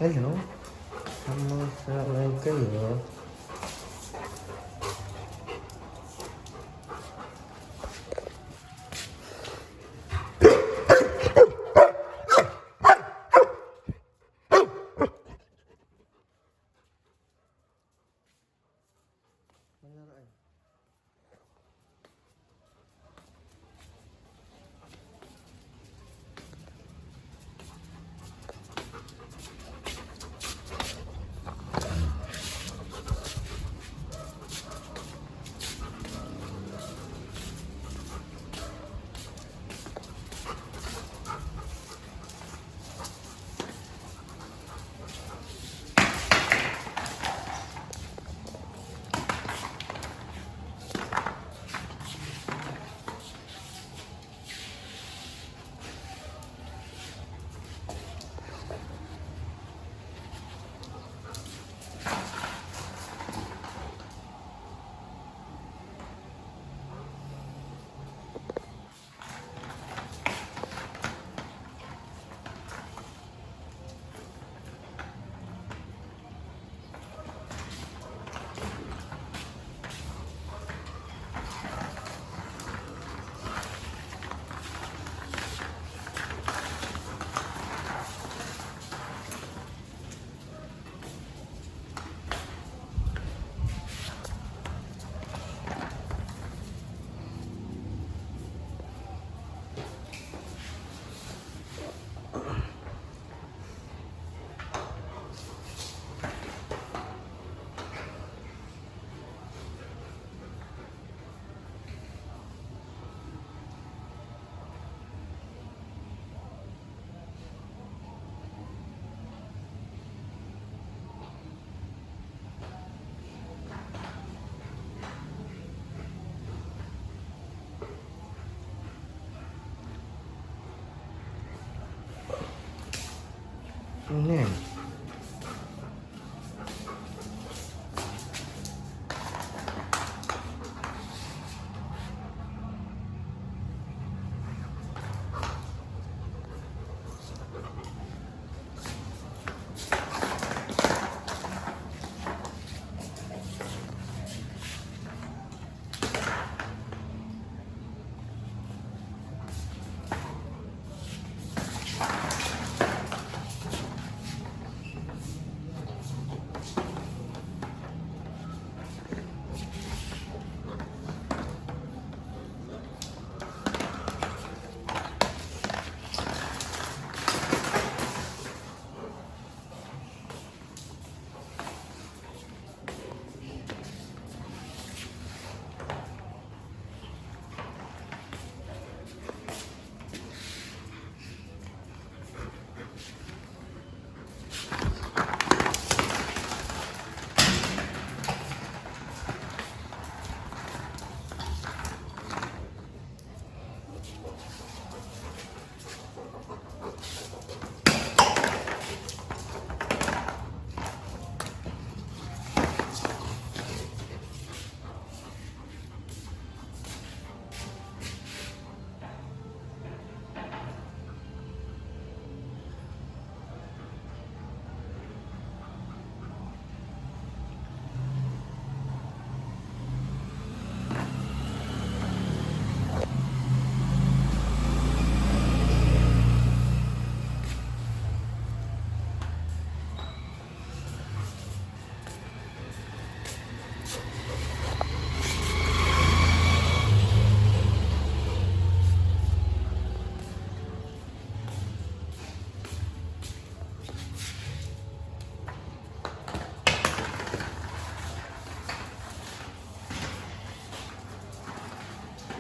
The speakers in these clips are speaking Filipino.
Hello? Kamusta lang kayo? Ano yan?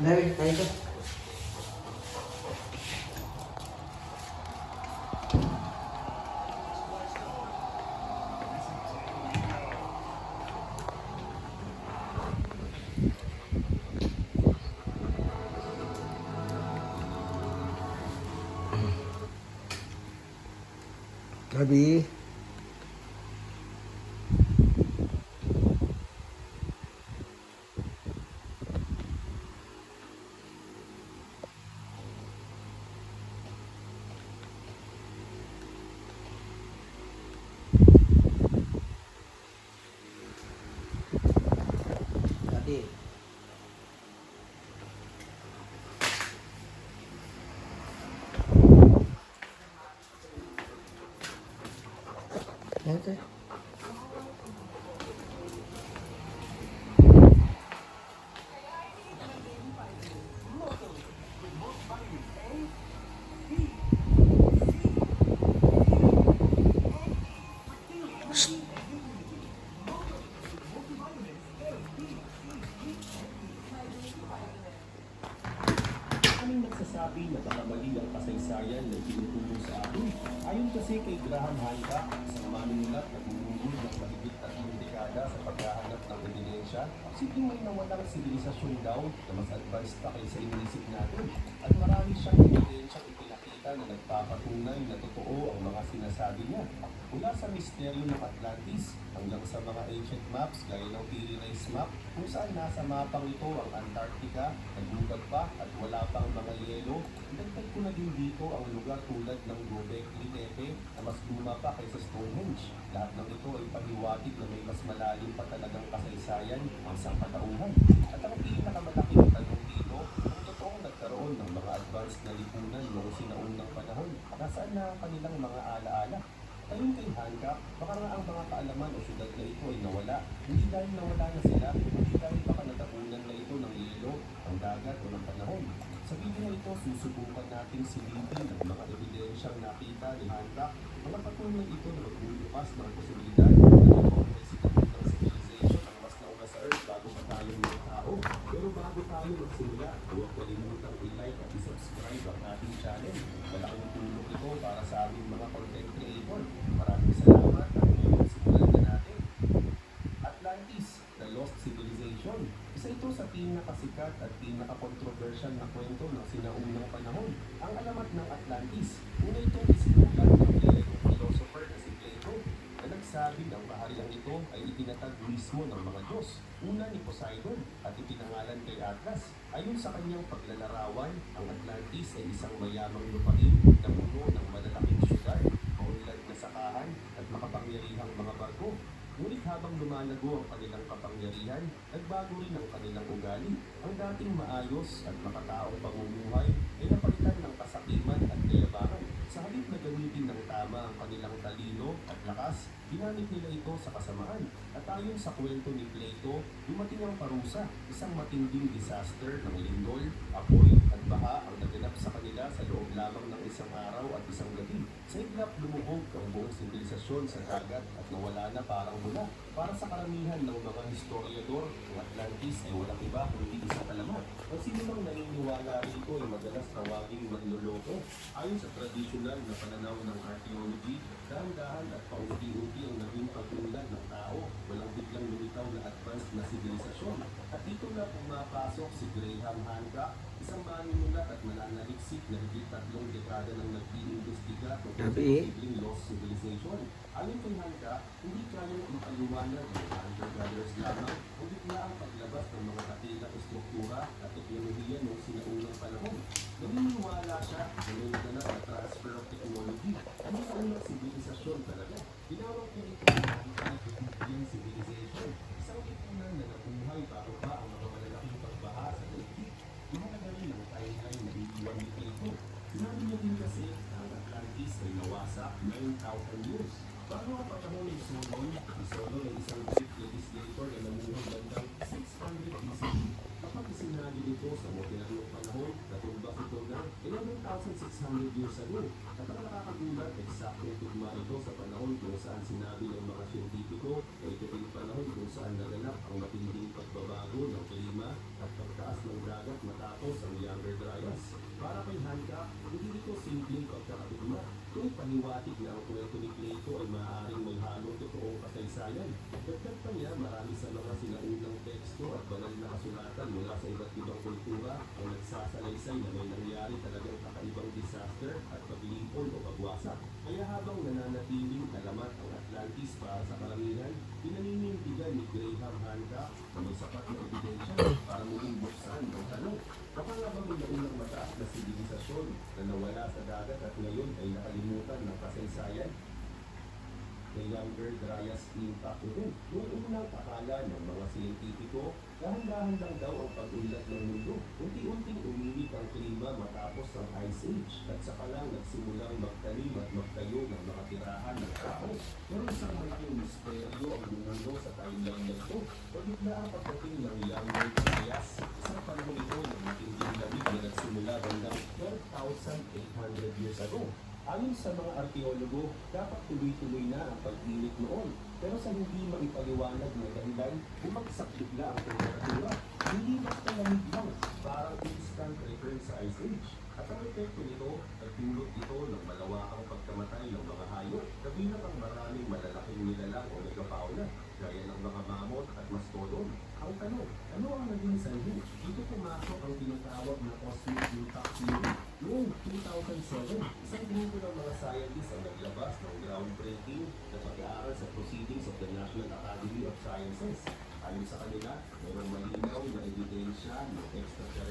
Dari, tayo ka. Gabi. Ito. Anong nagsasabi na baka mali ang kasaysayan na tinuturo sa atin? Ayon kasi kay Graham Hancock, isang manunulat na bumungol ng mahigit 3 dekada sa paghahanap ng ebidensya, posibleng may nawalang sibilisasyon daw na mas advanced pa kaysa inisip natin. At marami siyang ebidensyang ipinakita na nagpapatunay na totoo ang mga sinasabi niya. Mula sa misteryo ng Atlantis hanggang sa mga ancient maps gaya ng Piri Reis map kung saan nasa mapang ito ang Antarctica, naglugad pa at wala pang mga yelo, dagdag ko na din dito ang lugar tulad ng Göbekli Tepe na mas luma pa kaysa Stonehenge. Lahat ng ito ay pahiwatig na may mas malalim pa talagang kasaysayan ang sangkatauhan. At ang pinakamalaking tanong dito, kung totoong nagkaroon ng mga advanced na lipunan noong sinaunang panahon, nasaan na ang kanilang mga alaala? Ayon kay Hancock, baka nga ang mga kaalaman o syudad na ito ay nawala, hindi dahil nawala na sila, hindi dahil baka natapunan na ito ng yelo, ang dagat o ng panahon. Sa video na ito, susubukan nating silipin ang mga ebidensyang nakita ni Hancock, mga patunay ito na magbubukas ng posibilidad na ito ay sinaunang civilization ang mas nauna sa Earth bago pa tayong mga tao. Pero bago tayo magsimula, huwag kalimutang i-like at i-subscribe ang ating channel. Malaking tulong ito para sa aming mga content creator. Maraming salamat at ngayon simulan na natin. Atlantis, the Lost Civilization. Isa ito sa pinakasikat at pinaka-controversial na kwento ng sinaunang panahon. Ang alamat ng Atlantis, una itong isinulat ng Griegong philosopher na si Plato na nagsabi ang bahariang ito ay itinatag mismo ng mga Diyos. Una ni Poseidon at ipinangalan kay Atlas. Ayon sa kanyang paglalarawan, ang Atlantis ay isang mayamang lupain na puno ng malalaking syudad, maunlad na sakahan at makapangyarihang mga barko. Ngunit habang lumalago ang kanilang kapangyarihan, nagbago rin ang kanilang ugali. Ang dating maayos at makataong pamumuhay ay napalitan ng kasakiman at kayabangan. Sa halip na gamitin ng tama ang kanilang talino at lakas, ginamit nila ito sa kasamaan. At ayon sa kwento ni Plato, dumating ang parusa, isang matinding disaster ng lindol, apoy at baha ang naganap sa kanila sa loob lamang ng isang araw at isang gabi. Sa iglap lumuhog ang buong sibilisasyon sa dagat at nawala na parang mula. Para sa karamihan ng mga historiador, ang Atlantis ay walang iba kundi isang alamat. Ang sino mang naniniwala rito ay madalas tawaging manloloko. Ayon sa tradisyonal na pananaw ng archaeology, dahan-dahan at paunti-unti ang naging pag-unlad ng tao, walang biglang lumitaw na advanced na sibilisasyon. At dito na pumapasok si Graham Hancock, isang manunulat at mananaliksik na higit 3 dekada nang nag-iimbestiga tungkol sa posibleng lost civilization. Ayon kay Hancock, hindi kayang ipaliwanag ng Hunter Brothers lamang o biglaang paglabas ng mga dakilang estruktura at teknolohiya noong sinaunang panahon. Naniniwala siya na may naganap na transfer of technology. Ang sinaunang sibilisasyon talaga. Tinawag niya ito ang Antikytherian civilization, isang lipunan na nabuhay bago pa ang mga malalaking pagbaha sa daigdig. Mahalaga rin ang timeline na iniwan ni Plato. Sinabi niya din kasi na ang Atlantis ay nawasak 9,000 years. Bago ang panahon ni Solon ay isang Greek legislator na namuhay bandang 600 BCE. Kapag isinali nito sa modernong panahon, natumbas ito na 11,600 years ago. At ang nakakagulat, eksaktong tugma ito sa panahon kung saan sinabi ng mga siyentipiko na ito rin panahon kung saan naganap ang matinding pagbabago ng klima at pagtaas ng dagat matapos ang Younger Dryas. Para kay Hancock, hindi ito simpleng pagkakatugma. Kung paniwatig na ang kwento ni Plato ay maaaring may halong totoong kasaysayan. Dagdag pa niya, marami sa mga sinaunang teksto at banal na kasulatan mula sa iba't ibang kultura ang nagsasalaysay na may nangyari talagang kakaibang disaster at paglipol o pagwasak. Kaya habang nananatiling alamat ang Atlantis para sa karamihan, pinaninindigan ni Graham Hancock na may sapat na ebidensya para muling buksan ang tanong. Baka nga ba may naunang mataas na sibilisasyon na nawala sa dagat at ngayon ay nakalimutan ng kasaysayan? The Younger Dryas impact rin. Noong unang akala ng mga siyentipiko Dahan-dahan lang daw ang pag-unlad ng mundo. Unti-unting uminit ang klima matapos ang Ice Age at saka lang nagsimulang magtanim at magtayo ng mga tirahan ng tao. Pero isang malaking misteryo ang mundo sa timeline na ito. Pagitla ang pagdating ng Younger Trias, isang panahon ito ng matinding lamig na nagsimula bandang 12,800 years ago. Ayon sa mga arkeologo, dapat tuloy-tuloy na ang pag-init noon. Pero sa hindi maipaliwanag na dahilan, bumagsak bigla ang temperatura. Hindi basta lamig lang, parang instant return sa Ice Age. At ang epekto nito, nagdulot ito ng malawakang pagkamatay ng mga hayop, kabilang ang maraming malalaking nilalang o megafauna, gaya ng mga mammoth at mastodon. Ang tanong, ano ang naging sanhi? Dito pumasok ang tinatawag na cosmic impact theory. Noong 2007, isang grupo ng mga scientists ang naglabas ng groundbreaking na pag-aaral sa Proceedings of the National Academy of Sciences. Ayon sa kanila, mayroong malinaw na ebidensya ng extraterrestrial